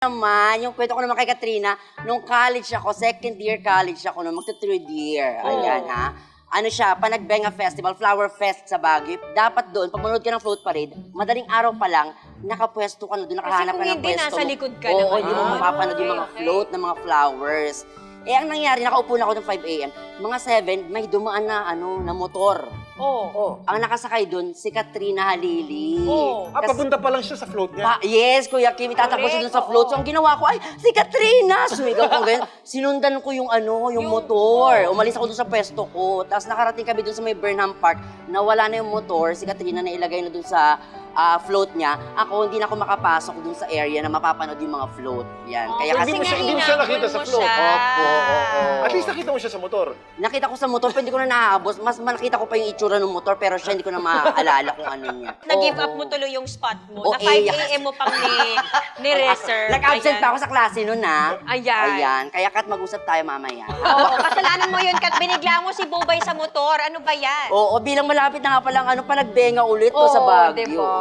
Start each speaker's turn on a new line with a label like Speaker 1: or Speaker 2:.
Speaker 1: Naman, yung kwento ko naman kay Katrina, nung college ako, second year college ako, nung magta-third year. Ayan, ha? Ano siya, Panagbenga Festival, Flower Fest sa Baguio. Dapat doon, pag manood ka ng float parade, madaling araw pa lang, nakapwesto ka na doon, nakahanap ka ng
Speaker 2: hindi,
Speaker 1: pwesto.
Speaker 2: nasa likod ka
Speaker 1: Oo,
Speaker 2: naman.
Speaker 1: hindi mo mapapanood yung mga float ng mga flowers. Eh, ang nangyari, nakaupo na ako ng 5 a.m. Mga 7, may dumaan na, na motor.
Speaker 2: Oh.
Speaker 1: Ang nakasakay doon, si Katrina Halili.
Speaker 3: Papunta pa lang siya sa float niya.
Speaker 1: Yes, Kuya Kim, itatakbo siya dun sa float. So, ang ginawa ko, ay, si Katrina! Sumigaw ko ganyan. Sinundan ko yung motor. Umalis ako dun sa pwesto ko. Tapos nakarating kami dun sa may Burnham Park. Nawala na yung motor. Si Katrina na ilagay na dun sa float niya. Ako, hindi na ako makapasok dun sa area na mapapanood yung mga float. Yan. Kaya
Speaker 3: So, hindi mo siya nakita sa float?
Speaker 1: Opo.
Speaker 3: At least nakita mo siya sa motor.
Speaker 1: Nakita ko sa motor, pero hindi ko na naaabos. Mas nakita ko pa yung itsura ng motor, pero siya hindi ko na maaalala kung ano niya.
Speaker 2: Nag-give
Speaker 1: Oo.
Speaker 2: up mo tuloy yung spot mo.
Speaker 1: Oo,
Speaker 2: Na 5 a.m. mo pang ni-reserve.
Speaker 1: Nag-absent
Speaker 2: Ayan.
Speaker 1: pa ako sa klase nun, ha?
Speaker 2: Ayan.
Speaker 1: Ayan. Kaya Kat, mag-usap tayo mamaya.
Speaker 2: Oo, kasalanan mo yun, Kat. Binigla mo si Bobay sa motor. Ano ba yan?
Speaker 1: Oo, bilang malapit na nga palang Panagbenga ulit po sa Baguio.
Speaker 2: diba?